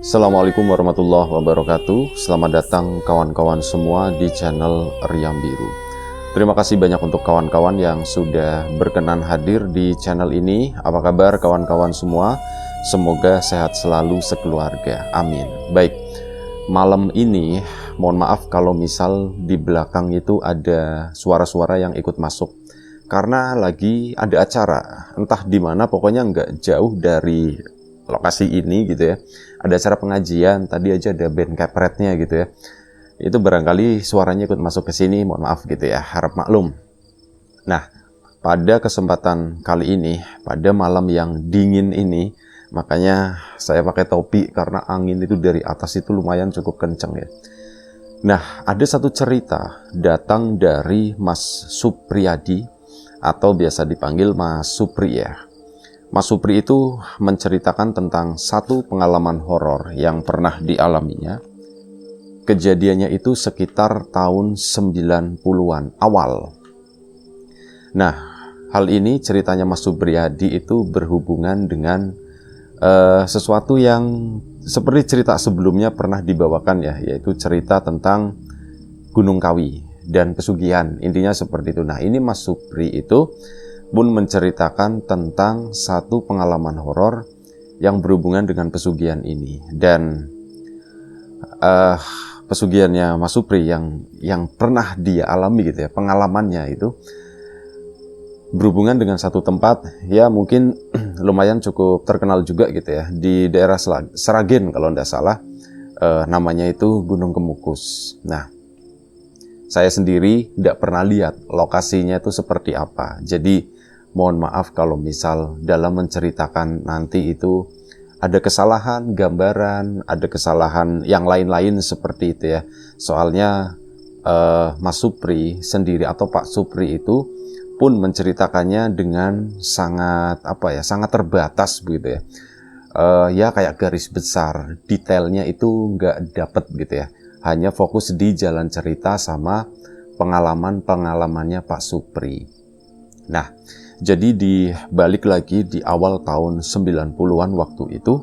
Assalamualaikum warahmatullahi wabarakatuh. Selamat datang kawan-kawan semua di channel Riam Biru. Terima kasih banyak untuk kawan-kawan yang sudah berkenan hadir di channel ini. Apa kabar kawan-kawan semua? Semoga sehat selalu sekeluarga. Amin. Baik, malam ini mohon maaf kalau misal di belakang itu ada suara-suara yang ikut masuk. Karena lagi ada acara, entah di mana, pokoknya nggak jauh dari lokasi ini gitu ya. Ada acara pengajian, tadi aja ada band kepretnya gitu ya. Itu barangkali suaranya ikut masuk ke sini, mohon maaf gitu ya, harap maklum. Nah, pada kesempatan kali ini, pada malam yang dingin ini, makanya saya pakai topi karena angin itu dari atas itu lumayan cukup kenceng ya. Nah, ada satu cerita datang dari Mas Supriyadi atau biasa dipanggil Mas Supri ya. Mas Supri itu menceritakan tentang satu pengalaman horor yang pernah dialaminya. Kejadiannya itu sekitar tahun 90-an awal. Nah, hal ini ceritanya Mas Supriyadi itu berhubungan dengan sesuatu yang seperti cerita sebelumnya pernah dibawakan ya, yaitu cerita tentang Gunung Kawi dan pesugihan. Intinya seperti itu. Nah, ini Mas Supri itu pun menceritakan tentang satu pengalaman horor yang berhubungan dengan pesugihan ini. Dan pesugihannya Mas Supri yang pernah dia alami gitu ya, pengalamannya itu berhubungan dengan satu tempat ya, mungkin lumayan cukup terkenal juga gitu ya, di daerah Sragen kalau tidak salah, namanya itu Gunung Kemukus. Nah, saya sendiri tidak pernah lihat lokasinya itu seperti apa, jadi mohon maaf kalau misal dalam menceritakan nanti itu ada kesalahan gambaran, ada kesalahan yang lain-lain seperti itu ya. Soalnya Mas Supri sendiri atau Pak Supri itu pun menceritakannya dengan sangat sangat terbatas begitu ya. Ya kayak garis besar, detailnya itu nggak dapet gitu ya. Hanya fokus di jalan cerita sama pengalamannya Pak Supri. Nah, jadi dibalik lagi di awal tahun 90-an waktu itu,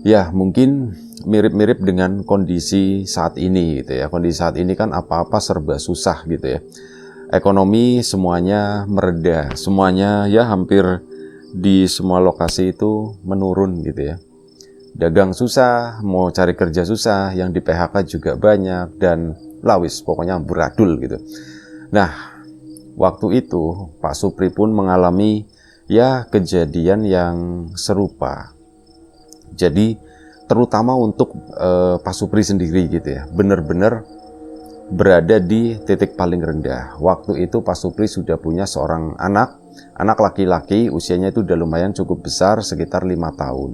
ya mungkin mirip-mirip dengan kondisi saat ini gitu ya. Kondisi saat ini kan apa-apa serba susah gitu ya. Ekonomi semuanya mereda, semuanya ya hampir di semua lokasi itu menurun gitu ya. Dagang susah, mau cari kerja susah, yang di PHK juga banyak, dan lawis pokoknya beradul gitu. Nah, waktu itu Pak Supri pun mengalami ya kejadian yang serupa. Jadi terutama untuk Pak Supri sendiri gitu ya, benar-benar berada di titik paling rendah. Waktu itu Pak Supri sudah punya seorang anak laki-laki, usianya itu udah lumayan cukup besar, sekitar 5 tahun.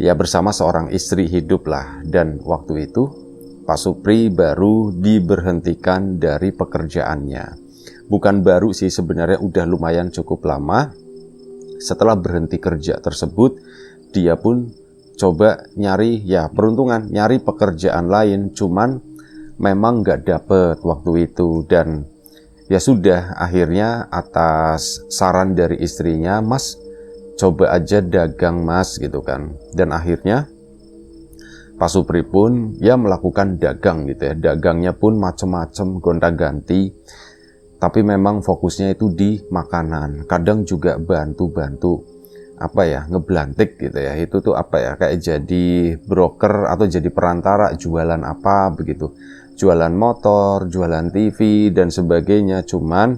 Ya bersama seorang istri hidup lah, dan waktu itu Pak Supri baru diberhentikan dari pekerjaannya. Bukan baru sih sebenarnya, udah lumayan cukup lama. Setelah berhenti kerja tersebut, dia pun coba nyari ya peruntungan, nyari pekerjaan lain, cuman memang nggak dapet waktu itu. Dan ya sudah, akhirnya atas saran dari istrinya, "Mas, coba aja dagang mas," gitu kan. Dan akhirnya Pak Supri pun ya melakukan dagang gitu ya. Dagangnya pun macem-macem, gonta-ganti. Tapi memang fokusnya itu di makanan. Kadang juga bantu-bantu ngeblantik gitu ya. Itu tuh kayak jadi broker atau jadi perantara, jualan apa begitu. Jualan motor, jualan TV dan sebagainya. Cuman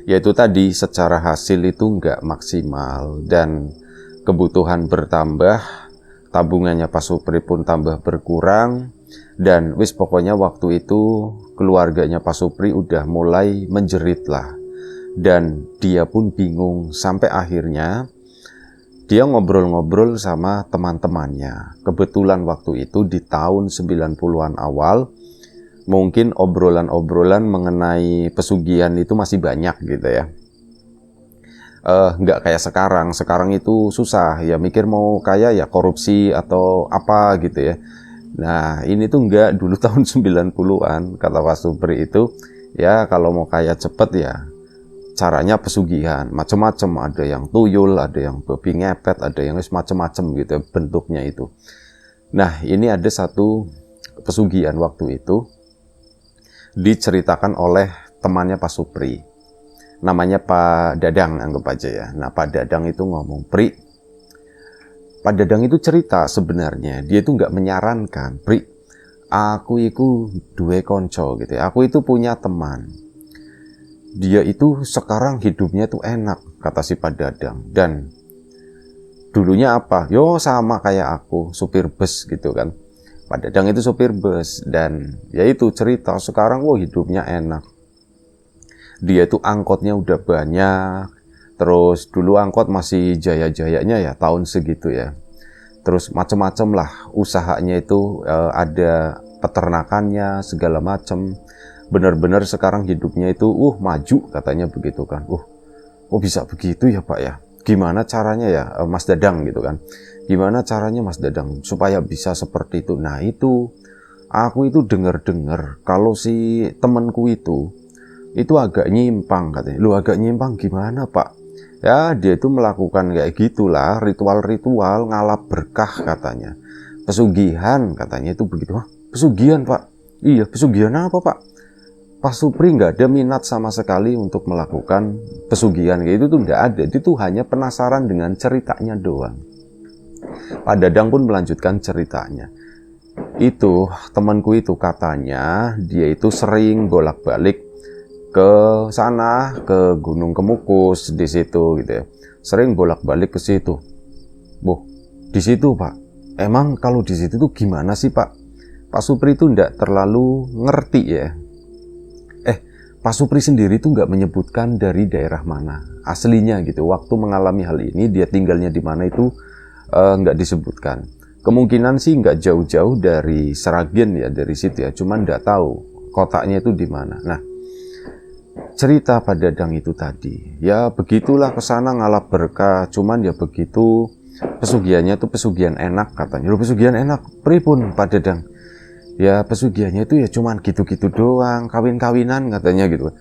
ya itu tadi, secara hasil itu nggak maksimal dan kebutuhan bertambah, tabungannya Pak Supri pun tambah berkurang. Dan wis pokoknya waktu itu keluarganya Pak Supri udah mulai menjerit lah. Dan dia pun bingung, sampai akhirnya dia ngobrol-ngobrol sama teman-temannya. Kebetulan waktu itu di tahun 90-an awal, mungkin obrolan-obrolan mengenai pesugihan itu masih banyak gitu ya. Nggak kayak sekarang itu susah ya, mikir mau kaya ya korupsi atau apa gitu ya. Nah, ini tuh enggak, dulu tahun 90-an, kata Pak Supri itu, ya kalau mau kaya cepet ya caranya pesugihan macam-macam, ada yang tuyul, ada yang babi ngepet, ada yang macam-macam gitu bentuknya itu. Nah, ini ada satu pesugihan waktu itu diceritakan oleh temannya Pak Supri, namanya Pak Dadang, anggap aja ya. Nah, Pak Dadang itu ngomong, Pri, Pak Dadang itu cerita sebenarnya dia itu nggak menyarankan, Pri, aku itu duwe konco gitu ya, aku itu punya teman, dia itu sekarang hidupnya tuh enak, kata si Pak Dadang, dan dulunya apa? Yo sama kayak aku, supir bus gitu kan. Pak Dadang itu supir bus, dan ya itu cerita sekarang hidupnya enak. Dia itu angkotnya udah banyak, terus dulu angkot masih jaya-jayanya ya tahun segitu ya. Terus macem-macem lah usahanya itu, ada peternakannya segala macem. Bener-bener sekarang hidupnya itu maju katanya begitu kan. Oh bisa begitu ya Pak ya. Gimana caranya ya Mas Dadang gitu kan. Gimana caranya Mas Dadang supaya bisa seperti itu. Nah itu aku itu dengar-dengar kalau si temanku itu agak nyimpang katanya. Lu agak nyimpang gimana Pak? Ya dia itu melakukan kayak gitulah, ritual-ritual ngalap berkah katanya. Pesugihan katanya itu begitu. Hah, pesugihan Pak? Iya, pesugihan apa Pak? Pak Supri nggak ada minat sama sekali untuk melakukan pesugihan kayak itu tuh nggak ada. Dia tuh hanya penasaran dengan ceritanya doang. Pak Dadang pun melanjutkan ceritanya. Itu temanku itu katanya dia itu sering bolak-balik ke sana, ke Gunung Kemukus di situ gitu ya. Sering bolak-balik ke situ. Di situ Pak. Emang kalau di situ tuh gimana sih Pak? Pak Supri itu nggak terlalu ngerti ya. Pak Supri sendiri tuh nggak menyebutkan dari daerah mana aslinya gitu. Waktu mengalami hal ini dia tinggalnya di mana itu nggak disebutkan. Kemungkinan sih nggak jauh-jauh dari Seragen ya, dari situ ya. Cuman nggak tahu kotaknya itu di mana. Nah, cerita Pak Dadang itu tadi, ya begitulah kesana ngalap berkah. Cuman ya begitu pesugihannya tuh pesugihan enak katanya. Loh pesugihan enak? Pripun Pak Dadang? Ya pesugihannya itu ya cuman gitu-gitu doang, kawin-kawinan katanya gitu.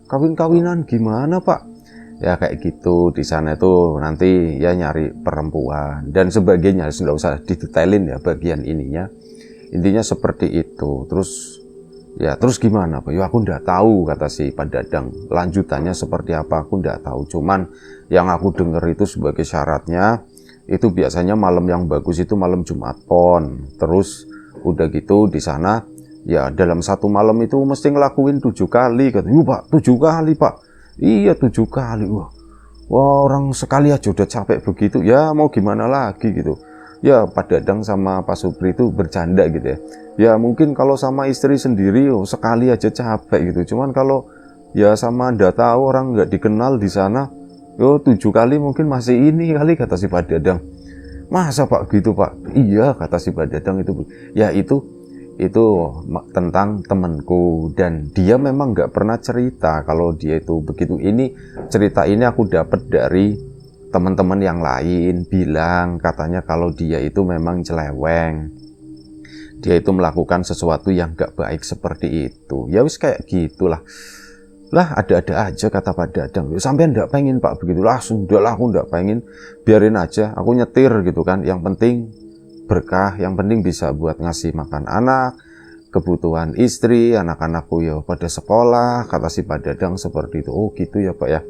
Kawin-kawinan gimana Pak? Ya kayak gitu, di sana itu nanti ya nyari perempuan dan sebagainya, nggak usah didetailin ya bagian ininya. Intinya seperti itu. Terus gimana Pak? Ya aku nggak tahu kata si Pak Dadang. Lanjutannya seperti apa aku nggak tahu. Cuman yang aku dengar itu sebagai syaratnya itu biasanya malam yang bagus itu malam Jumat Pon. Terus udah gitu di sana ya dalam satu malam itu mesti ngelakuin 7 kali katanya. Pak 7 kali Pak? Iya 7 kali. Wah orang sekali aja udah capek begitu ya, mau gimana lagi gitu ya. Pak Dadang sama Pak Supri itu bercanda gitu ya. Ya mungkin kalau sama istri sendiri sekali aja capek gitu. Cuman kalau ya sama ndak tahu orang nggak dikenal di sana 7 kali mungkin masih ini kali, kata si Pak Dadang. Masa Pak gitu Pak? Iya kata si Pak Dadang itu. Ya itu tentang temanku, dan dia memang nggak pernah cerita kalau dia itu begitu. Ini cerita ini aku dapat dari teman-teman yang lain bilang katanya kalau dia itu memang celeweng. Dia itu melakukan sesuatu yang nggak baik seperti itu. Ya wis kayak gitulah. Lah ada-ada aja kata Pak Dadang. Sampean nggak pengen Pak begitu? Lah sudahlah aku nggak pengen, biarin aja aku nyetir gitu kan. Yang penting berkah, yang penting bisa buat ngasih makan anak, kebutuhan istri, anak-anakku ya pada sekolah, kata si Pak Dadang seperti itu. Oh gitu ya Pak ya.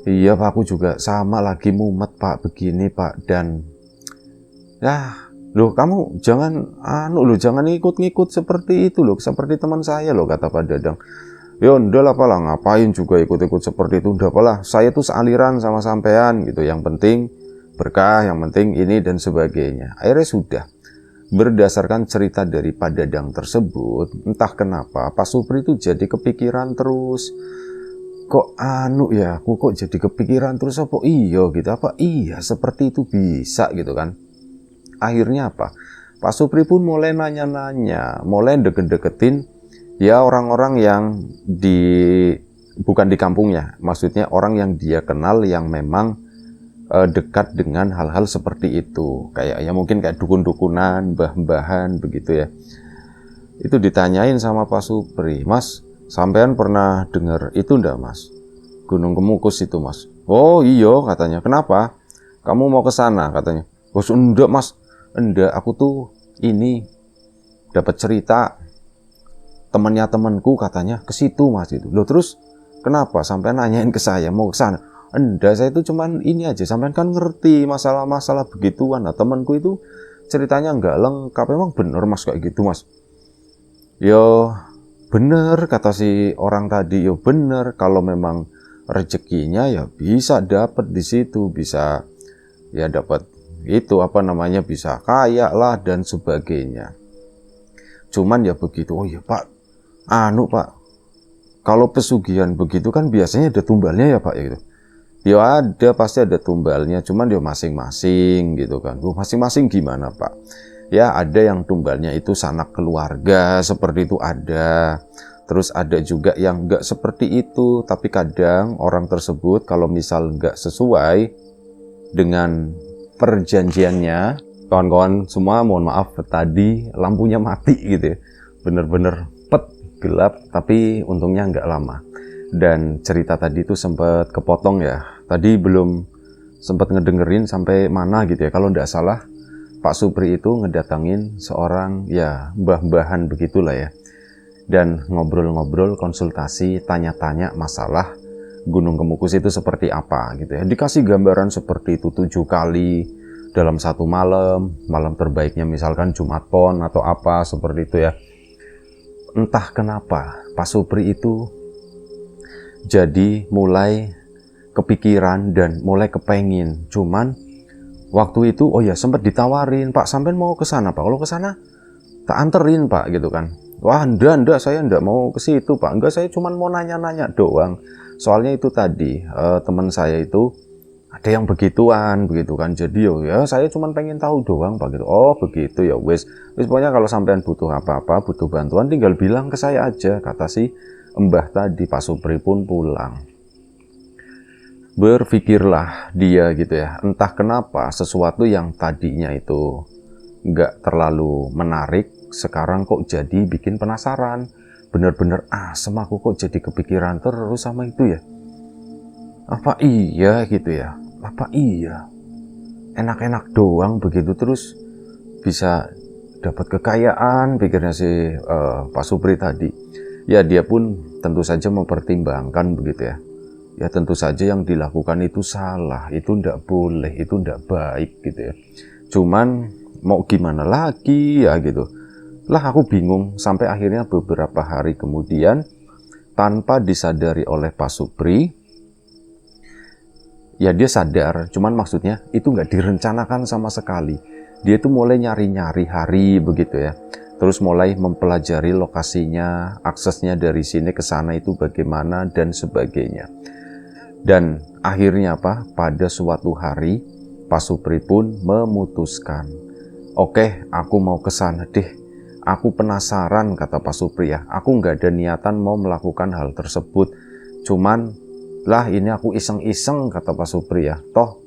Iya Pak, aku juga sama lagi mumet Pak begini Pak. Dan ya loh kamu jangan jangan ikut-ngikut seperti itu loh, seperti teman saya loh, kata Pak Dadang. Ya udah lah Pak lah, ngapain juga ikut-ikut seperti itu, udah lah saya tuh sealiran sama sampean gitu, yang penting berkah, yang penting ini dan sebagainya. Akhirnya sudah, berdasarkan cerita dari Pak Dadang tersebut, entah kenapa Pak Supri itu jadi kepikiran terus. Kok ya aku kok jadi kepikiran terus, apa iya gitu, apa iya seperti itu bisa gitu kan. Akhirnya apa, Pak Supri pun mulai nanya-nanya, mulai deket-deketin ya orang-orang yang bukan di kampungnya, maksudnya orang yang dia kenal yang memang dekat dengan hal-hal seperti itu, kayak ya mungkin kayak dukun-dukunan, mbah-mbahan begitu ya. Itu ditanyain sama Pak Supri, Mas sampean pernah dengar itu enggak Mas? Gunung Kemukus itu mas. Oh iya katanya, kenapa? Kamu mau ke sana katanya. Oh enggak mas, enggak, aku tuh ini dapat cerita temennya temanku katanya ke situ mas itu. Loh terus kenapa sampai nanyain ke saya mau ke sana? Enggak, saya itu cuman ini aja, sampean kan ngerti masalah-masalah begituan. Nah temanku itu ceritanya enggak lengkap, emang bener mas kayak gitu mas. Yo bener kata si orang tadi, yo bener, kalau memang rezekinya ya bisa dapat di situ, bisa ya dapat itu apa namanya, bisa kaya lah dan sebagainya. Cuman ya begitu, oh ya pak, anu pak, kalau pesugihan begitu kan biasanya ada tumbalnya ya pak ya gitu. Ya ada, pasti ada tumbalnya, cuman ya masing-masing gitu kan. Masing-masing gimana pak? Ya ada yang tumbalnya itu sanak keluarga, seperti itu ada. Terus ada juga yang enggak seperti itu, tapi kadang orang tersebut kalau misal enggak sesuai dengan perjanjiannya, kawan-kawan semua mohon maaf tadi lampunya mati gitu ya. Bener-bener pet, gelap, tapi untungnya enggak lama. Dan cerita tadi itu sempat kepotong ya. Tadi belum sempat ngedengerin sampai mana gitu ya. Kalau enggak salah Pak Supri itu ngedatangin seorang ya mbah-mbahan begitulah ya. Dan ngobrol-ngobrol, konsultasi, tanya-tanya masalah Gunung Kemukus itu seperti apa gitu ya. Dikasih gambaran seperti itu 7 kali dalam satu malam. Malam terbaiknya misalkan Jumat Pon atau apa seperti itu ya. Entah kenapa Pak Supri itu jadi mulai kepikiran dan mulai kepengin. Cuman waktu itu oh ya sempat ditawarin, Pak sampean mau ke sana Pak, kalau ke sana tak anterin Pak gitu kan. Wah enggak saya enggak mau ke situ Pak, enggak, saya cuman mau nanya-nanya doang. Soalnya itu tadi teman saya itu ada yang begituan begitu kan, jadi ya saya cuman pengen tahu doang Pak gitu. Oh begitu ya, wis pokoknya kalau sampean butuh apa-apa, butuh bantuan tinggal bilang ke saya aja, kata si Mbah tadi. Pak Supri pun pulang. Berpikirlah dia gitu ya, entah kenapa sesuatu yang tadinya itu nggak terlalu menarik, sekarang kok jadi bikin penasaran. Bener-bener asem aku kok jadi kepikiran terus sama itu ya. Apa iya gitu ya, apa iya enak-enak doang begitu terus bisa dapat kekayaan, pikirnya si Pak Supri tadi. Ya dia pun tentu saja mempertimbangkan begitu ya. Ya tentu saja yang dilakukan itu salah, itu ndak boleh, itu ndak baik gitu ya. Cuman mau gimana lagi ya gitu. Lah aku bingung sampai akhirnya beberapa hari kemudian tanpa disadari oleh Pak Supri, ya dia sadar, cuman maksudnya itu nggak direncanakan sama sekali. Dia itu mulai nyari-nyari hari begitu ya. Terus mulai mempelajari lokasinya, aksesnya dari sini ke sana itu bagaimana dan sebagainya. Dan akhirnya apa? Pada suatu hari Pak Supri pun memutuskan, oke, aku mau ke sana deh. Aku penasaran, kata Pak Supri ya. Aku nggak ada niatan mau melakukan hal tersebut. Cuman lah ini aku iseng-iseng, kata Pak Supri ya. Toh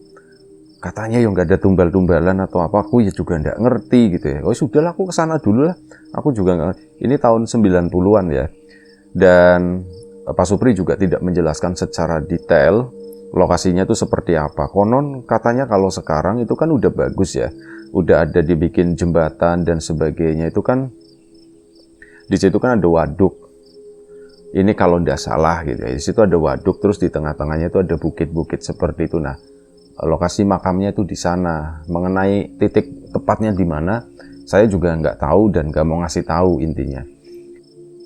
katanya yang nggak ada tumbal-tumbalan atau apa, aku ya juga nggak ngerti gitu ya. Oh sudahlah aku kesana dulu lah. Aku juga nggak. Ini tahun 90-an ya. Dan Pak Supri juga tidak menjelaskan secara detail lokasinya itu seperti apa. Konon katanya kalau sekarang itu kan udah bagus ya. Udah ada dibikin jembatan dan sebagainya. Itu kan di situ kan ada waduk. Ini kalau tidak salah gitu ya. Di situ ada waduk, terus di tengah-tengahnya itu ada bukit-bukit seperti itu. Nah, lokasi makamnya itu di sana. Mengenai titik tepatnya di mana, saya juga nggak tahu dan nggak mau ngasih tahu intinya.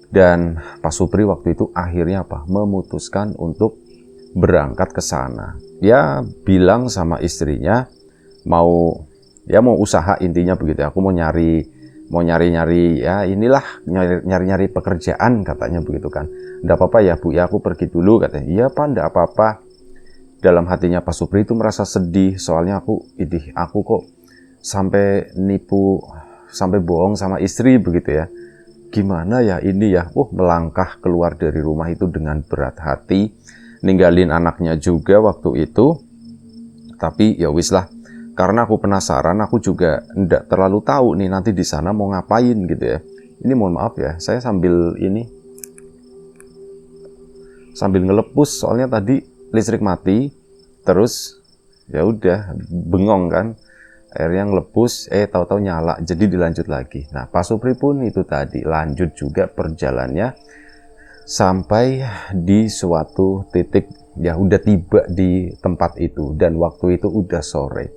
Dan Pak Supri waktu itu akhirnya apa? Memutuskan untuk berangkat ke sana. Dia bilang sama istrinya mau usaha intinya begitu. Aku mau nyari ya inilah nyari pekerjaan katanya begitu kan. Nggak apa-apa ya Bu ya, aku pergi dulu katanya. Iya Pak, nggak apa-apa. Dalam hatinya Pak Supri itu merasa sedih, soalnya aku kok sampai nipu, sampai bohong sama istri begitu ya. Gimana ya ini ya, melangkah keluar dari rumah itu dengan berat hati, ninggalin anaknya juga waktu itu. Tapi ya wis lah, karena aku penasaran, aku juga ndak terlalu tahu nih nanti di sana mau ngapain gitu ya. Ini mohon maaf ya, saya sambil ini sambil ngelepus, soalnya tadi listrik mati, terus ya udah bengong kan, akhirnya ngelepus, tahu-tahu nyala, jadi dilanjut lagi. Nah, Pak Supri pun itu tadi lanjut juga perjalannya sampai di suatu titik, ya udah tiba di tempat itu, dan waktu itu udah sore.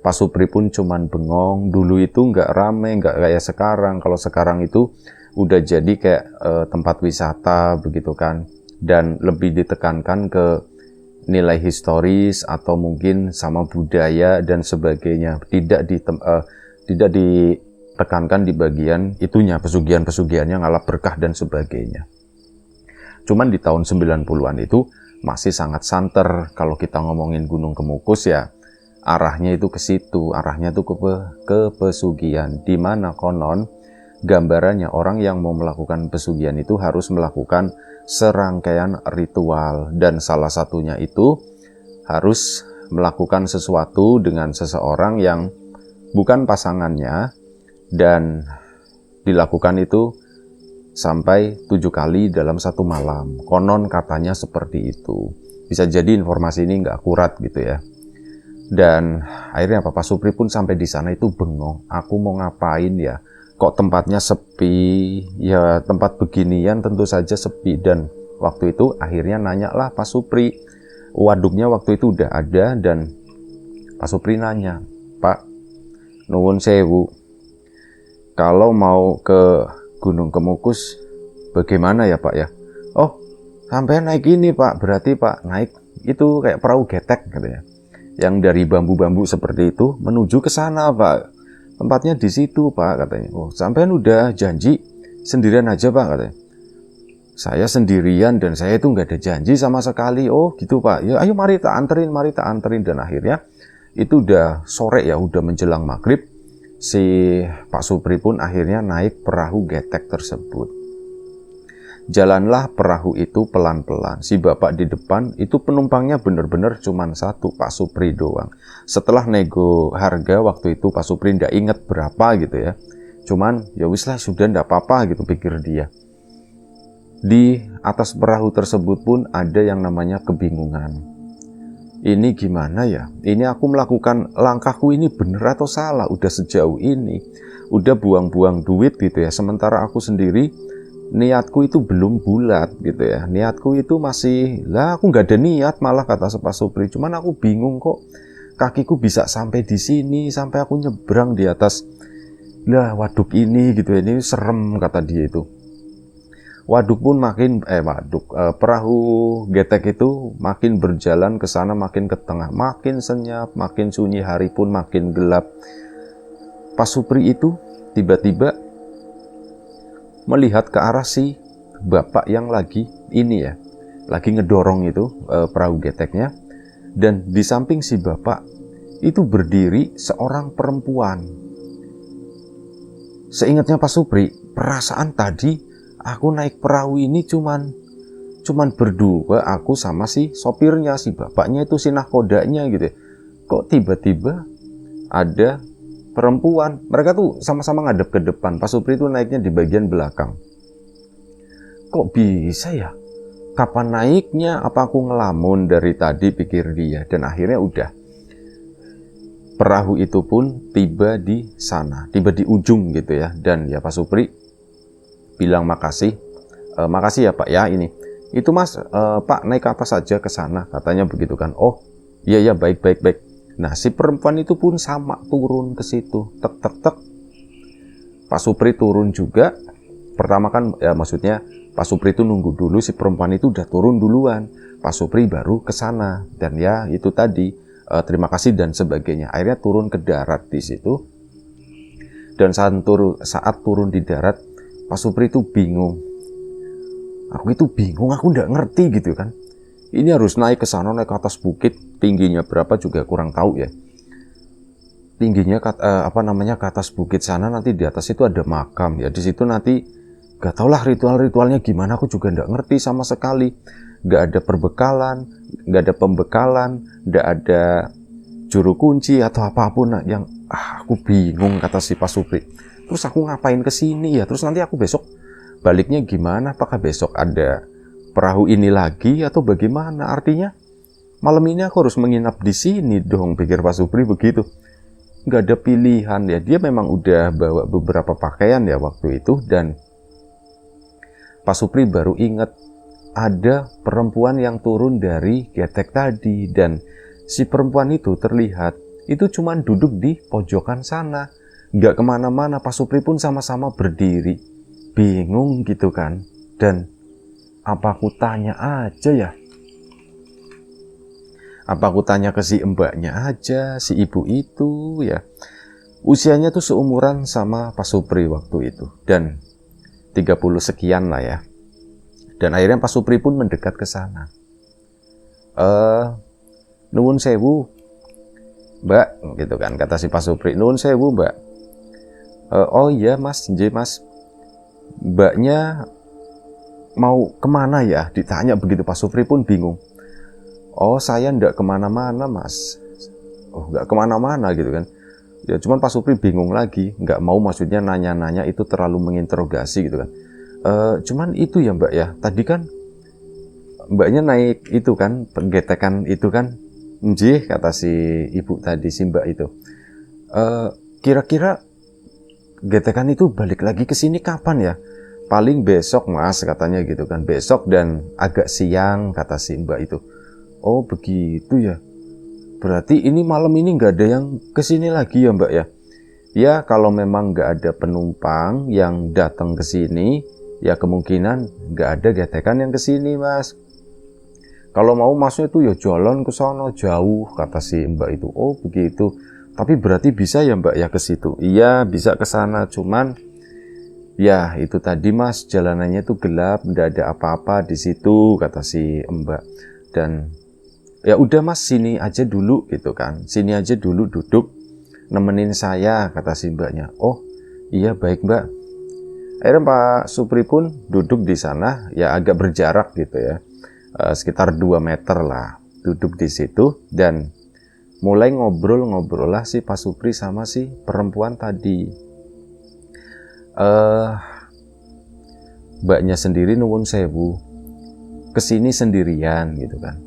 Pak Supri pun cuman bengong. Dulu itu nggak rame, nggak kayak sekarang. Kalau sekarang itu udah jadi kayak tempat wisata begitu kan, dan lebih ditekankan ke nilai historis atau mungkin sama budaya dan sebagainya. Tidak ditekankan di bagian itunya, pesugihan-pesugihannya ngalap berkah dan sebagainya. Cuman di tahun 90-an itu masih sangat santer. Kalau kita ngomongin Gunung Kemukus ya arahnya itu ke situ, arahnya itu ke pesugihan, di mana konon gambarannya orang yang mau melakukan pesugihan itu harus melakukan serangkaian ritual, dan salah satunya itu harus melakukan sesuatu dengan seseorang yang bukan pasangannya, dan dilakukan itu sampai 7 kali dalam satu malam. Konon katanya seperti itu. Bisa jadi informasi ini nggak akurat gitu ya. Dan akhirnya Pak Supri pun sampai di sana itu bengong. Aku mau ngapain ya? Kok tempatnya sepi? Ya tempat beginian tentu saja sepi. Dan waktu itu akhirnya nanya lah Pak Supri. Waduknya waktu itu udah ada, dan Pak Supri nanya, Pak, nuwun sewu, kalau mau ke Gunung Kemukus bagaimana ya Pak ya? Oh, sampai naik ini Pak, berarti Pak naik itu kayak perahu getek katanya. Yang dari bambu-bambu seperti itu menuju ke sana Pak. Tempatnya di situ Pak katanya. Oh, sampean udah janji sendirian aja Pak katanya. Saya sendirian dan saya itu nggak ada janji sama sekali. Oh gitu Pak. Ya ayo mari tak anterin. Dan akhirnya itu udah sore ya, udah menjelang maghrib. Si Pak Supri pun akhirnya naik perahu getek tersebut. Jalanlah perahu itu pelan-pelan. Si bapak di depan itu penumpangnya bener-bener cuman satu, Pak Supri doang. Setelah nego harga waktu itu Pak Supri ndak inget berapa gitu ya. Cuman ya wis lah, sudah ndak apa-apa gitu pikir dia. Di atas perahu tersebut pun ada yang namanya kebingungan. Ini gimana ya? Ini aku melakukan langkahku ini bener atau salah? Udah sejauh ini, udah buang-buang duit gitu ya. Sementara aku sendiri niatku itu belum bulat gitu ya. Niatku itu masih, lah aku nggak ada niat malah, kata Pak Supri. Cuman aku bingung kok kakiku bisa sampai di sini, sampai aku nyebrang di atas lah waduk ini gitu ya. Ini serem kata dia itu. Waduk pun makin perahu getek itu makin berjalan ke sana, makin ke tengah, makin senyap, makin sunyi, hari pun makin gelap. Pak Supri itu tiba-tiba melihat ke arah si bapak yang lagi ini ya, lagi ngedorong itu perahu geteknya, dan di samping si bapak itu berdiri seorang perempuan. Seingatnya Pak Supri, perasaan tadi aku naik perahu ini cuman berdua, aku sama si sopirnya, si bapaknya itu si nahkodanya gitu. Kok tiba-tiba ada perempuan? Mereka tuh sama-sama ngadep ke depan. Pak Supri itu naiknya di bagian belakang. Kok bisa ya? Kapan naiknya? Apa aku ngelamun dari tadi, pikir dia. Dan akhirnya udah, perahu itu pun tiba di sana, tiba di ujung gitu ya. Dan ya Pak Supri bilang makasih ya Pak ya, ini itu Mas, Pak naik ke atas saja ke sana, katanya begitu kan. Oh iya baik. Nah si perempuan itu pun sama turun ke situ, tek. Pak Supri turun juga. Pertama kan ya, maksudnya Pak Supri itu nunggu dulu, si perempuan itu udah turun duluan, Pak Supri baru ke sana. Dan ya itu tadi, terima kasih dan sebagainya. Akhirnya turun ke darat di situ. Dan saat turun di darat, Pak Supri itu bingung. Aku nggak ngerti gitu kan. Ini harus naik ke sana, naik ke atas bukit, tingginya berapa juga kurang tahu ya. Tingginya ke atas bukit sana, nanti di atas itu ada makam ya. Di situ nanti gak tau lah ritual-ritualnya gimana, aku juga nggak ngerti sama sekali. Gak ada perbekalan, gak ada pembekalan, gak ada juru kunci atau apapun yang aku bingung, kata si Pak Supri. Terus aku ngapain ke sini ya? Terus nanti aku besok baliknya gimana? Apakah besok ada perahu ini lagi atau bagaimana? Artinya malam ini aku harus menginap di sini dong, pikir Pak Supri begitu. Nggak ada pilihan ya, dia memang udah bawa beberapa pakaian ya waktu itu, dan Pak Supri baru ingat ada perempuan yang turun dari getek tadi, dan si perempuan itu terlihat itu cuman duduk di pojokan sana, nggak kemana-mana. Pak Supri pun sama-sama berdiri, bingung gitu kan. Dan apa aku tanya aja ya? Apa aku tanya ke si mbaknya aja, si ibu itu ya. Usianya tuh seumuran sama Pak Supri waktu itu, dan 30 sekian lah ya. Dan akhirnya Pak Supri pun mendekat ke sana. Nuwun sewu, Mbak, gitu kan, kata si Pak Supri. Nuwun sewu, Mbak. Oh iya mas, nggih mas. Mbaknya mau kemana ya? Ditanya begitu. Pak Supri pun bingung. Oh saya ndak kemana-mana mas. Oh nggak kemana-mana gitu kan. Ya cuman Pak Supri bingung lagi. Nggak mau, maksudnya nanya-nanya itu terlalu menginterogasi gitu kan. Cuman itu ya mbak ya. Tadi kan mbaknya naik itu kan, penggetekan itu kan. Nggih, kata si ibu tadi, si mbak itu. Kira-kira getekan itu balik lagi ke sini kapan ya? Paling besok mas, katanya gitu kan. Besok dan agak siang, kata si mbak itu. Oh begitu ya. Berarti ini malam ini nggak ada yang kesini lagi ya mbak ya? Ya kalau memang nggak ada penumpang yang datang ke sini, ya kemungkinan nggak ada getekan yang kesini mas. Kalau mau masnya itu ya jalan ke sana jauh, kata si mbak itu. Oh begitu. Tapi berarti bisa ya mbak ya ke situ? Iya bisa ke sana, cuman ya itu tadi mas, jalanannya itu gelap, nggak ada apa-apa di situ, kata si mbak. Dan ya udah mas, sini aja dulu gitu kan, sini aja dulu duduk nemenin saya, kata si mbaknya. Oh iya baik mbak. Akhirnya Pak Supri pun duduk di sana, ya agak berjarak gitu ya, sekitar 2 meter lah, duduk di situ dan mulai ngobrol-ngobrol lah si Pak Supri sama si perempuan tadi. Mbaknya sendiri nuwun sewu, kesini sendirian gitu kan.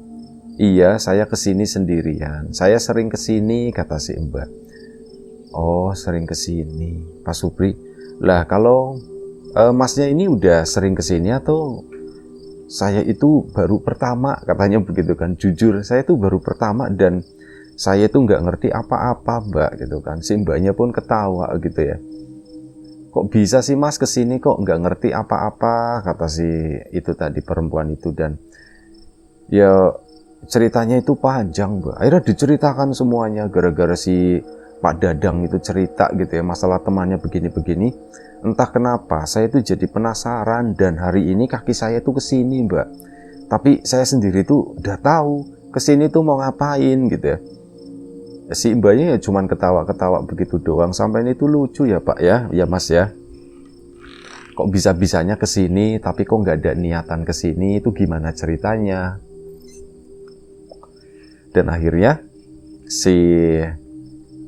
Iya, saya kesini sendirian. Saya sering kesini, kata si mbak. Oh, sering kesini, Pak Supri. Lah, kalau masnya ini udah sering kesini atau saya itu baru pertama, katanya begitu kan. Jujur, saya itu baru pertama dan saya itu nggak ngerti apa-apa, mbak, gitu kan. Si mbaknya pun ketawa gitu ya. Kok bisa sih mas kesini kok nggak ngerti apa-apa, kata si itu tadi perempuan itu. Dan ya ceritanya itu panjang mbak, akhirnya diceritakan semuanya gara-gara si Pak Dadang itu cerita gitu ya, masalah temannya begini-begini. Entah kenapa saya itu jadi penasaran, dan hari ini kaki saya tuh kesini mbak, tapi saya sendiri tuh udah tahu kesini tuh mau ngapain gitu ya. Si mbaknya ya cuman ketawa-ketawa begitu doang. Sampai ini tuh lucu ya pak ya, ya mas ya, kok bisa-bisanya kesini tapi kok nggak ada niatan kesini, itu gimana ceritanya. Dan akhirnya si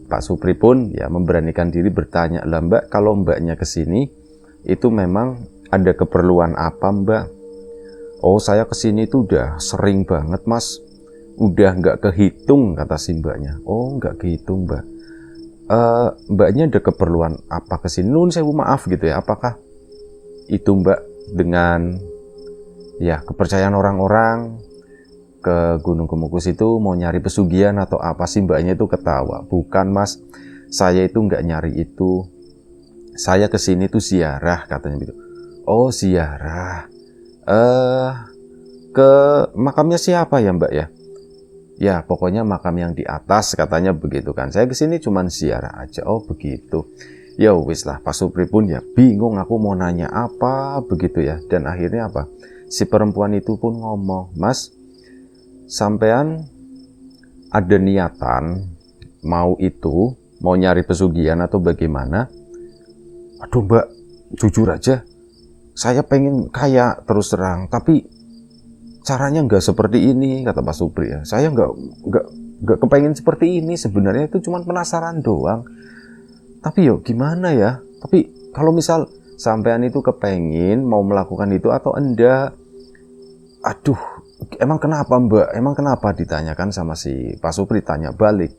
Pak Supri pun ya memberanikan diri bertanya, lah mbak, kalau mbaknya kesini itu memang ada keperluan apa mbak? Oh saya kesini tuh udah sering banget mas, udah nggak kehitung, kata si mbaknya. Oh nggak kehitung mbak. Mbaknya ada keperluan apa kesini? Nun sewu maaf gitu ya, apakah itu mbak dengan ya kepercayaan orang-orang ke Gunung Kemukus itu mau nyari pesugihan atau apa sih? Mbaknya itu ketawa. Bukan mas, saya itu nggak nyari itu, saya kesini tuh ziarah, katanya gitu. Oh ziarah, ke makamnya siapa ya mbak ya? Ya pokoknya makam yang di atas, katanya begitu kan. Saya kesini cuman ziarah aja. Oh begitu. Ya wis lah, Pak Supri pun ya bingung, aku mau nanya apa begitu ya. Dan akhirnya apa? Si perempuan itu pun ngomong, mas, sampean ada niatan mau nyari pesugihan atau bagaimana? Aduh mbak, jujur aja, saya pengen kaya terus terang, tapi caranya nggak seperti ini, kata Pak Supri ya. Saya nggak kepengen seperti ini sebenarnya, itu cuma penasaran doang. Tapi yo gimana ya? Tapi kalau misal sampean itu kepengen mau melakukan itu atau enggak, Aduh, emang kenapa Mbak? Emang kenapa, ditanyakan sama si Pak Supri, tanya balik.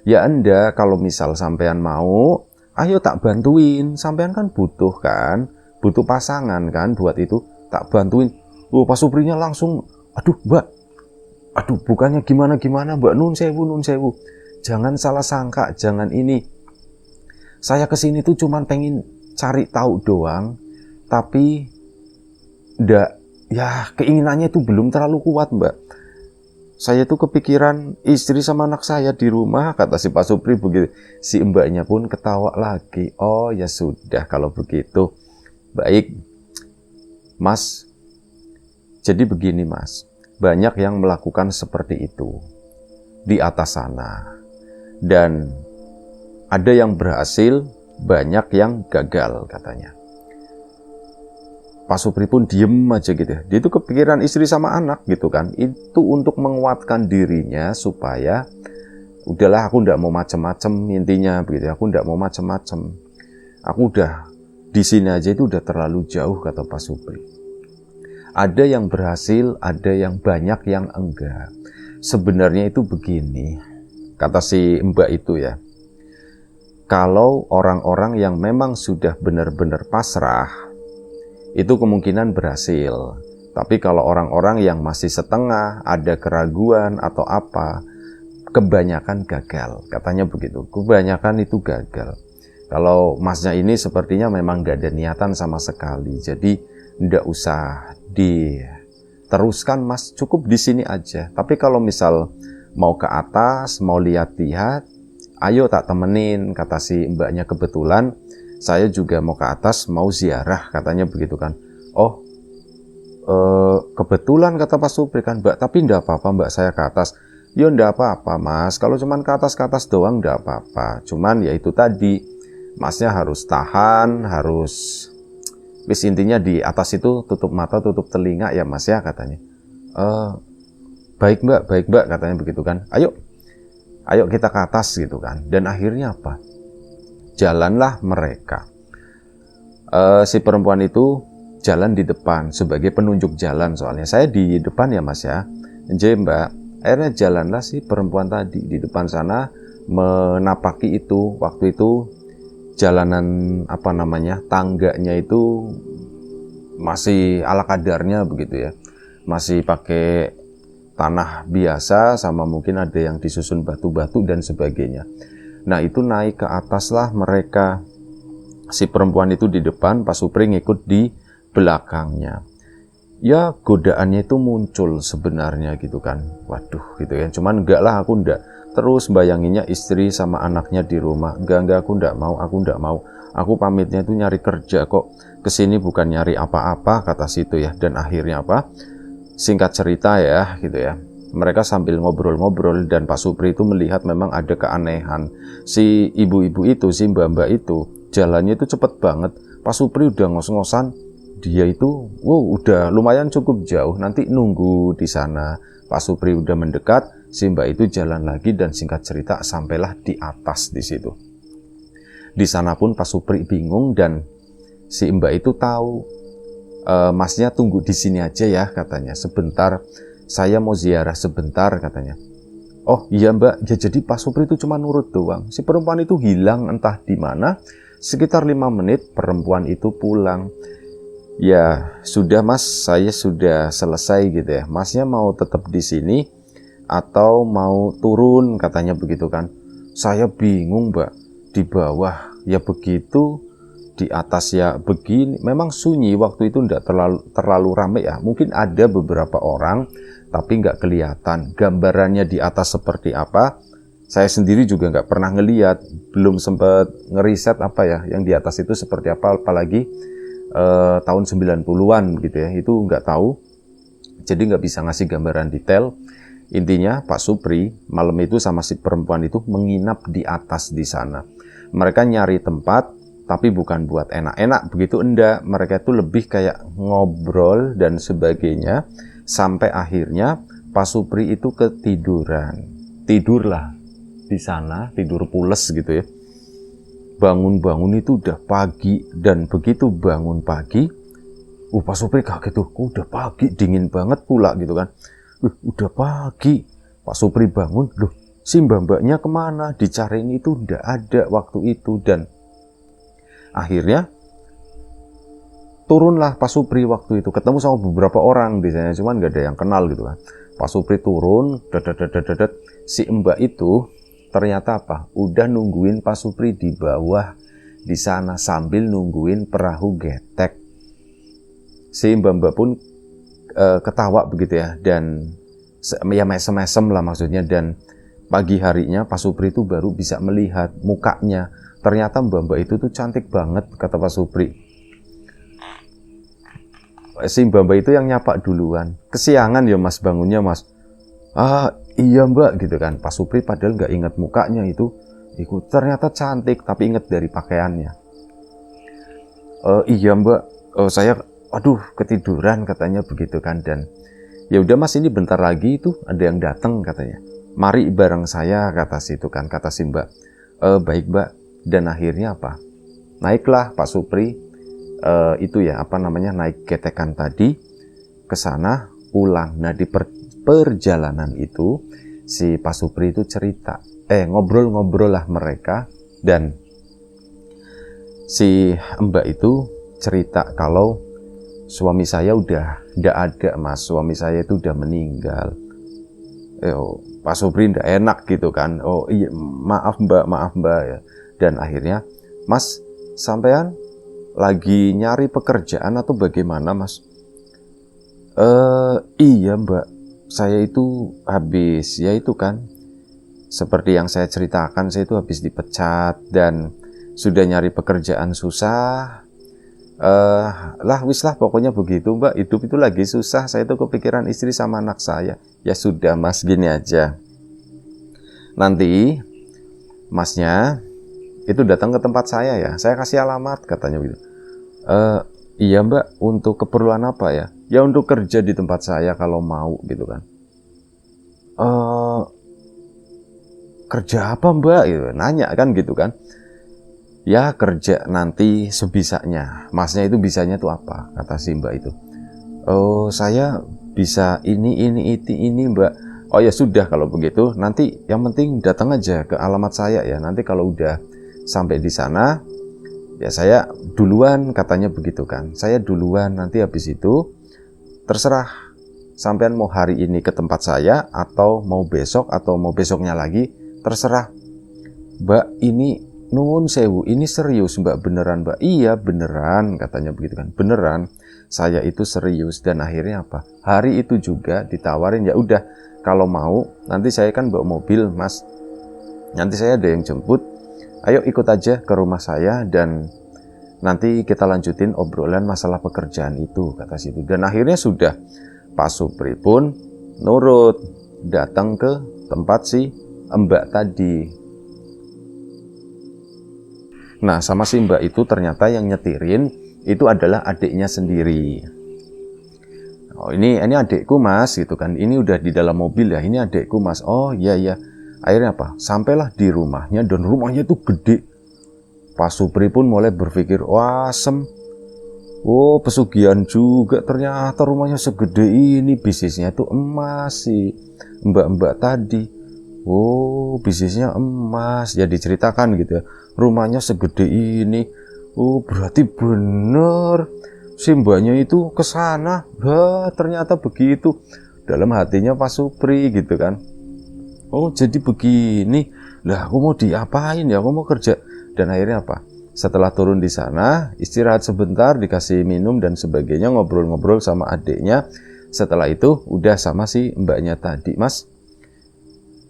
Ya Anda kalau misal sampean mau, ayo tak bantuin. Sampean kan butuh kan, butuh pasangan kan buat itu, tak bantuin. Oh, Pak Suprinya langsung, aduh Mbak, aduh bukannya gimana-gimana Mbak, nun sewu. Jangan salah sangka, jangan ini. Saya kesini tuh cuman pengen cari tahu doang, tapi ndak, ya keinginannya itu belum terlalu kuat Mbak. Saya tuh kepikiran istri sama anak saya di rumah, kata si Pak Supri begitu. Si mbaknya pun ketawa lagi. Oh ya sudah kalau begitu. Baik, Mas. Jadi begini Mas, banyak yang melakukan seperti itu di atas sana. Dan ada yang berhasil, banyak yang gagal katanya. Pak Supri pun diem aja gitu ya. Dia itu kepikiran istri sama anak gitu kan. Itu untuk menguatkan dirinya supaya udahlah aku ndak mau macem-macem, intinya begitu. Aku ndak mau macem-macem. Aku udah di sini aja itu udah terlalu jauh, kata Pak Supri. Ada yang berhasil, ada yang banyak yang enggak. Sebenarnya itu begini, kata si Mbak itu ya. Kalau orang-orang yang memang sudah benar-benar pasrah, itu kemungkinan berhasil. Tapi kalau orang-orang yang masih setengah, ada keraguan atau apa, kebanyakan gagal. Katanya begitu, kebanyakan itu gagal. Kalau masnya ini sepertinya memang gak ada niatan sama sekali. Jadi ndak usah diteruskan mas, cukup di sini aja. Tapi kalau misal mau ke atas, mau lihat-lihat, ayo tak temenin, kata si mbaknya. Kebetulan saya juga mau ke atas, mau ziarah, katanya begitu kan. Oh, kebetulan kata Pak Supri kan Mbak, tapi ndak apa-apa Mbak saya ke atas. Ya ndak apa-apa Mas, kalau cuman ke atas doang ndak apa-apa. Cuman ya itu tadi, Masnya harus tahan, harus, wis intinya di atas itu tutup mata, tutup telinga ya Mas ya, katanya. Baik Mbak, katanya begitu kan. Ayo kita ke atas gitu kan. Dan akhirnya apa? Jalanlah mereka. Si perempuan itu jalan di depan sebagai penunjuk jalan, soalnya saya di depan ya Mas ya. Jadi Mbak, akhirnya jalanlah si perempuan tadi di depan sana, menapaki itu. Waktu itu jalanan apa namanya, tangganya itu masih ala kadarnya begitu ya. Masih pakai tanah biasa, sama mungkin ada yang disusun batu-batu dan sebagainya. Nah itu naik ke atas lah mereka. Si perempuan itu di depan, Pak Supri ngikut di belakangnya. Ya godaannya itu muncul sebenarnya gitu kan. Waduh gitu ya. Cuman enggak lah, aku enggak. Terus bayanginnya istri sama anaknya di rumah. Enggak, aku enggak mau. Aku pamitnya itu nyari kerja kok. Kesini bukan nyari apa-apa, kata situ ya. Dan akhirnya apa? Singkat cerita ya gitu ya. Mereka sambil ngobrol-ngobrol dan Pak Supri itu melihat memang ada keanehan. Si ibu-ibu itu, si mbak-mbak itu, jalannya itu cepet banget. Pak Supri udah ngos-ngosan, dia itu, wow, udah lumayan cukup jauh. Nanti nunggu di sana. Pak Supri udah mendekat, si mbak itu jalan lagi dan singkat cerita sampailah di atas di situ. Di sana pun Pak Supri bingung dan si mbak itu tahu, Masnya tunggu di sini aja ya, katanya. Sebentar. Saya mau ziarah sebentar, katanya. Oh iya Mbak, ya jadi Pak Supri itu cuma nurut doang. Si perempuan itu hilang entah di mana. Sekitar 5 menit perempuan itu pulang. Ya sudah Mas, saya sudah selesai gitu ya. Masnya mau tetap di sini atau mau turun, katanya begitu kan. Saya bingung Mbak, di bawah ya begitu, di atas ya begini. Memang sunyi waktu itu, tidak terlalu ramai ya. Mungkin ada beberapa orang, tapi nggak kelihatan. Gambarannya di atas seperti apa, saya sendiri juga nggak pernah ngeliat. Belum sempat ngeriset apa ya, yang di atas itu seperti apa, apalagi tahun 90-an gitu ya, itu nggak tahu. Jadi nggak bisa ngasih gambaran detail. Intinya Pak Supri malam itu sama si perempuan itu menginap di atas di sana. Mereka nyari tempat, tapi bukan buat enak-enak begitu, enggak. Mereka itu lebih kayak ngobrol dan sebagainya. Sampai akhirnya Pak Supri itu ketiduran. Tidurlah di sana, tidur pules gitu ya. Bangun-bangun itu udah pagi, dan begitu bangun pagi, Pak Supri kaget tuh, udah pagi, dingin banget pula gitu kan. Udah pagi, Pak Supri bangun, loh si mbak-mbaknya kemana? Dicariin itu udah ada waktu itu. Dan akhirnya turunlah Pak Supri waktu itu, ketemu sama beberapa orang biasanya, cuman gak ada yang kenal gitu kan. Pak Supri turun, si mbak itu ternyata apa? Udah nungguin Pak Supri di bawah di sana sambil nungguin perahu getek. Si mbak-mbak pun ketawa begitu ya, dan ya mesem-mesem lah maksudnya. Dan pagi harinya Pak Supri itu baru bisa melihat mukanya. Ternyata mbak-mbak itu tuh cantik banget, kata Pak Supri. Si mbak-mbak itu yang nyapa duluan. Kesiangan ya mas bangunnya mas. Iya mbak gitu kan. Pak Supri padahal nggak ingat mukanya itu ternyata cantik, tapi ingat dari pakaiannya. Iya mbak, saya aduh ketiduran katanya begitu kan. Dan ya udah mas, ini bentar lagi itu ada yang datang katanya. Mari bareng saya, kata si itu kan, kata si mbak. Baik mbak. Dan akhirnya apa? Naiklah Pak Supri itu ya apa namanya, naik getekan tadi ke sana, pulang. Nah di perjalanan itu si Pak Supri itu cerita, ngobrol-ngobrol lah mereka. Dan si mbak itu cerita kalau suami saya udah nggak ada mas, suami saya itu udah meninggal. Pak Supri nggak enak gitu kan. Oh iya maaf mbak ya. Dan akhirnya, mas sampean lagi nyari pekerjaan atau bagaimana mas? Iya mbak, saya itu habis, ya itu kan, seperti yang saya ceritakan, saya itu habis dipecat dan sudah nyari pekerjaan susah. Wis lah pokoknya begitu mbak, hidup itu lagi susah, saya itu kepikiran istri sama anak saya. Ya sudah mas, gini aja, nanti masnya itu datang ke tempat saya ya, saya kasih alamat, katanya begitu. Iya mbak, untuk keperluan apa ya? Ya untuk kerja di tempat saya kalau mau gitu kan. Kerja apa mbak? Gitu, nanya kan gitu kan. Ya kerja nanti sebisanya. Masnya itu bisanya tuh apa? Kata si mbak itu. Saya bisa ini mbak. Oh ya sudah kalau begitu, nanti yang penting datang aja ke alamat saya ya. Nanti kalau udah sampai di sana, ya saya duluan, katanya begitu kan. Saya duluan, nanti habis itu terserah sampean mau hari ini ke tempat saya atau mau besok atau mau besoknya lagi, terserah. Mbak ini nuwun sewu, ini serius mbak, beneran mbak? Iya beneran, katanya begitu kan. Beneran, saya itu serius. Dan akhirnya apa? Hari itu juga ditawarin, ya udah kalau mau nanti saya kan bawa mobil mas, nanti saya ada yang jemput, ayo ikut aja ke rumah saya dan nanti kita lanjutin obrolan masalah pekerjaan itu, kata situ. Dan akhirnya sudah, Pak Supri pun nurut datang ke tempat si mbak tadi. Nah sama si mbak itu ternyata yang nyetirin itu adalah adiknya sendiri. Oh ini adikku mas gitu kan, ini udah di dalam mobil ya, ini adikku mas. Oh iya. Akhirnya apa? Sampailah di rumahnya dan rumahnya itu gede. Pak Supri pun mulai berpikir, wah pesugihan juga ternyata rumahnya segede ini, bisnisnya itu emas sih mbak-mbak tadi. Bisnisnya emas ya, diceritakan gitu ya, rumahnya segede ini. Berarti bener si mbaknya itu kesana. Ternyata begitu dalam hatinya Pak Supri gitu kan. Jadi begini lah, aku mau diapain ya, aku mau kerja. Dan akhirnya apa? Setelah turun di sana, istirahat sebentar, dikasih minum dan sebagainya, ngobrol-ngobrol sama adiknya. Setelah itu udah sama si mbaknya tadi, mas.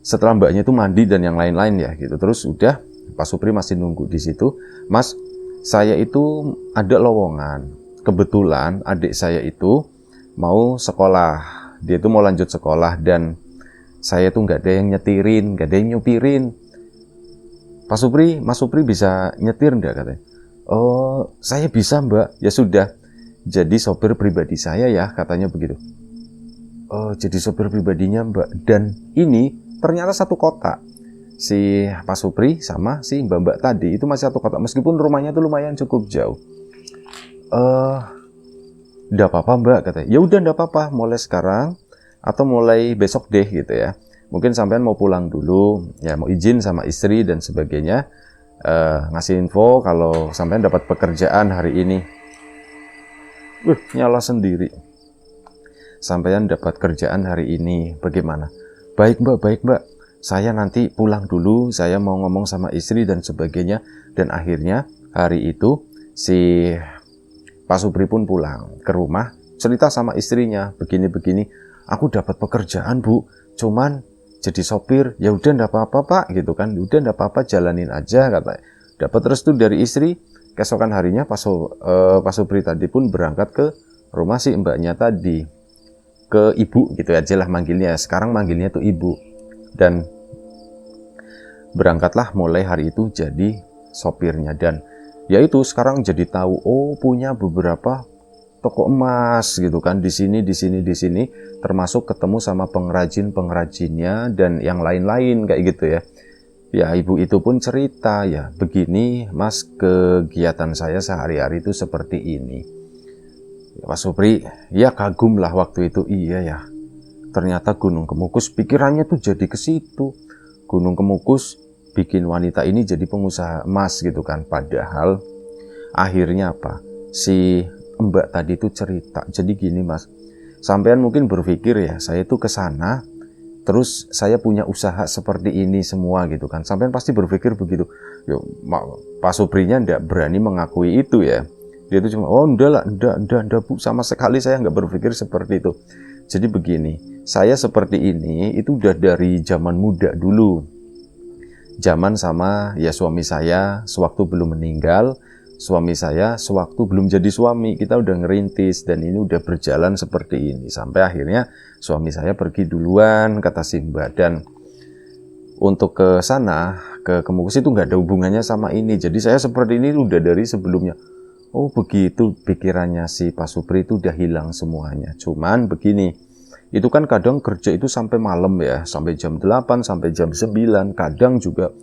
Setelah mbaknya itu mandi dan yang lain-lain ya gitu. Terus udah Pak Supri masih nunggu di situ. Mas, saya itu ada lowongan. Kebetulan adik saya itu mau sekolah. Dia itu mau lanjut sekolah dan saya tuh nggak ada yang nyetirin, nggak ada yang nyupirin. Mas Supri bisa nyetir nggak, katanya? Saya bisa mbak. Ya sudah, jadi sopir pribadi saya ya, katanya begitu. Jadi sopir pribadinya mbak. Dan ini ternyata satu kota. Si Pak Supri sama si mbak tadi itu masih satu kota, meskipun rumahnya tuh lumayan cukup jauh. "Nggak apa-apa Mbak," katanya. "Ya udah nggak apa-apa, mulai sekarang atau mulai besok deh," gitu ya. "Mungkin sampean mau pulang dulu, ya mau izin sama istri dan sebagainya, ngasih info kalau sampean dapat pekerjaan hari ini." Nyala sendiri. "Sampean dapat kerjaan hari ini, bagaimana?" Baik Mbak. Saya nanti pulang dulu, saya mau ngomong sama istri dan sebagainya." Dan akhirnya hari itu si Pak Supri pun pulang ke rumah, cerita sama istrinya, "Begini-begini, aku dapat pekerjaan Bu, cuman jadi sopir." "Ya udah ndak apa-apa Pak," gitu kan. "Udah ndak apa-apa, jalanin aja," katanya. Dapat restu dari istri. Keesokan harinya Pak Supri tadi pun berangkat ke rumah si mbaknya tadi, ke ibu gitu aja lah manggilnya. Sekarang manggilnya tuh ibu. Dan berangkatlah mulai hari itu jadi sopirnya. Dan ya itu sekarang jadi tahu, oh punya beberapa toko emas gitu kan, di sini, termasuk ketemu sama pengrajinnya dan yang lain-lain kayak gitu ya. Ya ibu itu pun cerita, "Ya begini Mas, kegiatan saya sehari-hari itu seperti ini." Ya, Pak Supri ya kagum lah waktu itu. Iya ya, ternyata Gunung Kemukus pikirannya tuh jadi ke situ. Gunung Kemukus bikin wanita ini jadi pengusaha emas gitu kan. Padahal akhirnya apa? Si Mbak tadi itu cerita, "Jadi gini Mas, sampean mungkin berpikir ya, saya tuh ke sana terus saya punya usaha seperti ini semua gitu kan. Sampean pasti berpikir begitu." Yo, Pak Suprinya ndak berani mengakui itu ya. Dia itu cuma, "Oh enggak Bu, sama sekali saya nggak berpikir seperti itu. Jadi begini, saya seperti ini itu udah dari zaman muda dulu. Zaman sama ya suami saya sewaktu belum meninggal, suami saya sewaktu belum jadi suami, kita udah ngerintis dan ini udah berjalan seperti ini. Sampai akhirnya suami saya pergi duluan," kata si Mbak. "Dan untuk ke sana, ke Kemukus itu nggak ada hubungannya sama ini. Jadi saya seperti ini udah dari sebelumnya." Oh begitu, pikirannya si Pak Supri itu udah hilang semuanya. Cuman begini, itu kan kadang kerja itu sampai malam ya, sampai jam 8, sampai jam 9, kadang juga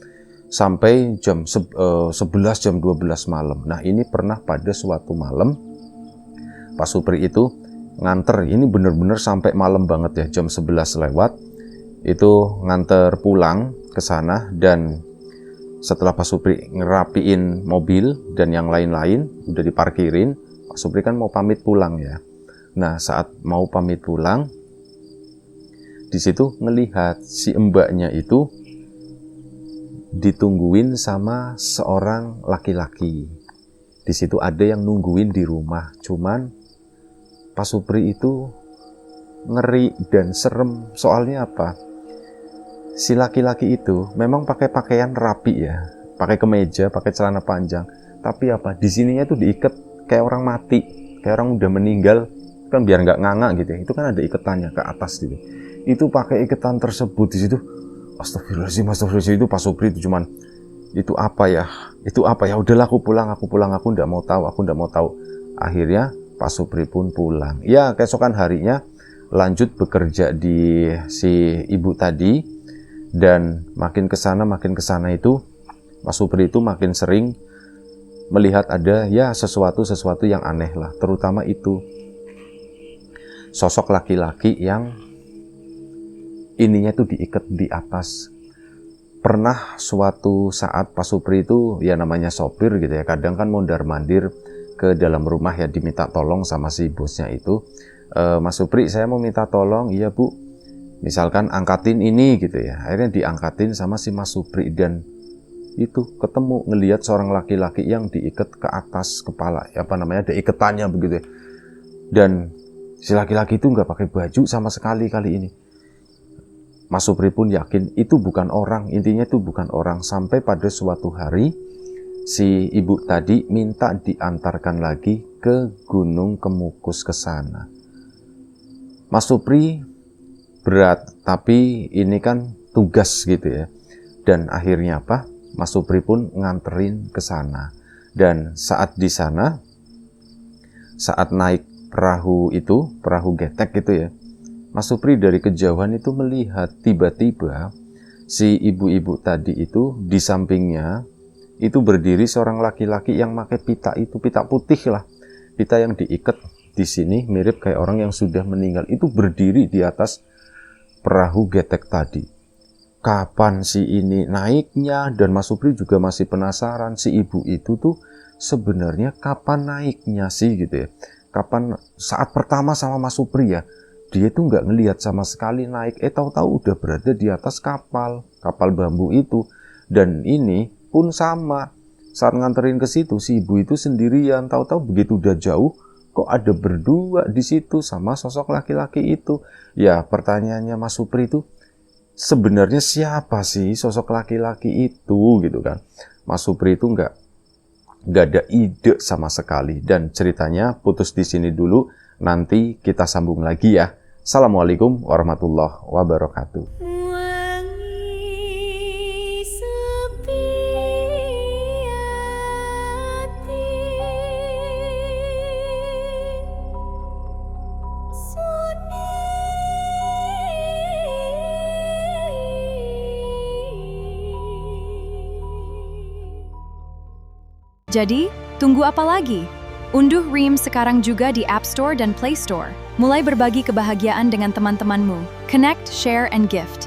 sampai jam 11, jam 12 malam. Nah ini pernah pada suatu malam, Pak Supri itu nganter, ini bener-bener sampai malam banget ya, jam 11 lewat, itu nganter pulang ke sana. Dan setelah Pak Supri ngerapiin mobil dan yang lain-lain udah diparkirin, Pak Supri kan mau pamit pulang ya. Nah saat mau pamit pulang, di situ ngelihat si mbaknya itu ditungguin sama seorang laki-laki. Di situ ada yang nungguin di rumah. Cuman Pak Supri itu ngeri dan serem. Soalnya apa? Si laki-laki itu memang pakai pakaian rapi ya, pakai kemeja, pakai celana panjang. Tapi apa? Di sininya tuh diikat kayak orang mati, kayak orang udah meninggal kan, biar nggak nganga gitu ya. Itu kan ada ikatannya ke atas gitu. Itu pakai ikatan tersebut di situ. Astagfirullahaladzim, itu Pak Supri itu cuman, itu apa ya? Udahlah aku pulang, aku nggak mau tahu. Akhirnya Pak Supri pun pulang. Ya keesokan harinya lanjut bekerja di si ibu tadi. Dan makin kesana itu Pak Supri itu makin sering melihat ada ya sesuatu yang aneh lah. Terutama itu sosok laki-laki yang ininya tuh diikat di atas. Pernah suatu saat Pak Supri itu ya namanya sopir gitu ya, kadang kan mondar-mandir ke dalam rumah ya, diminta tolong sama si bosnya itu. "Mas Supri, saya mau minta tolong." "Iya Bu, misalkan angkatin ini," gitu ya. Akhirnya diangkatin sama si Mas Supri. Dan itu ketemu ngelihat seorang laki-laki yang diikat ke atas kepala, apa namanya, ada iketannya begitu ya. Dan si laki-laki itu nggak pakai baju sama sekali kali ini. Mas Supri pun yakin itu bukan orang, intinya itu bukan orang. Sampai pada suatu hari si ibu tadi minta diantarkan lagi ke Gunung Kemukus ke sana. Mas Supri berat, tapi ini kan tugas gitu ya. Dan akhirnya apa? Mas Supri pun nganterin ke sana. Dan saat di sana, saat naik perahu itu, perahu getek gitu ya, Mas Supri dari kejauhan itu melihat tiba-tiba si ibu-ibu tadi itu di sampingnya itu berdiri seorang laki-laki yang pakai pita itu, pita putih lah, pita yang diikat di sini mirip kayak orang yang sudah meninggal itu berdiri di atas perahu getek tadi. Kapan si ini naiknya? Dan Mas Supri juga masih penasaran, si ibu itu tuh sebenarnya kapan naiknya sih gitu ya. Kapan saat pertama sama Mas Supri ya, dia tuh nggak ngelihat sama sekali naik, tahu-tahu udah berada di atas kapal bambu itu. Dan ini pun sama, saat nganterin ke situ si ibu itu sendirian, tahu-tahu begitu udah jauh kok ada berdua di situ sama sosok laki-laki itu. Ya pertanyaannya Mas Supri itu, sebenarnya siapa sih sosok laki-laki itu gitu kan. Mas Supri itu nggak ada ide sama sekali. Dan ceritanya putus di sini dulu, nanti kita sambung lagi ya. Assalamualaikum warahmatullahi wabarakatuh. Jadi, tunggu apa lagi? Unduh Reem sekarang juga di App Store dan Play Store. Mulai berbagi kebahagiaan dengan teman-temanmu. Connect, share, and gift.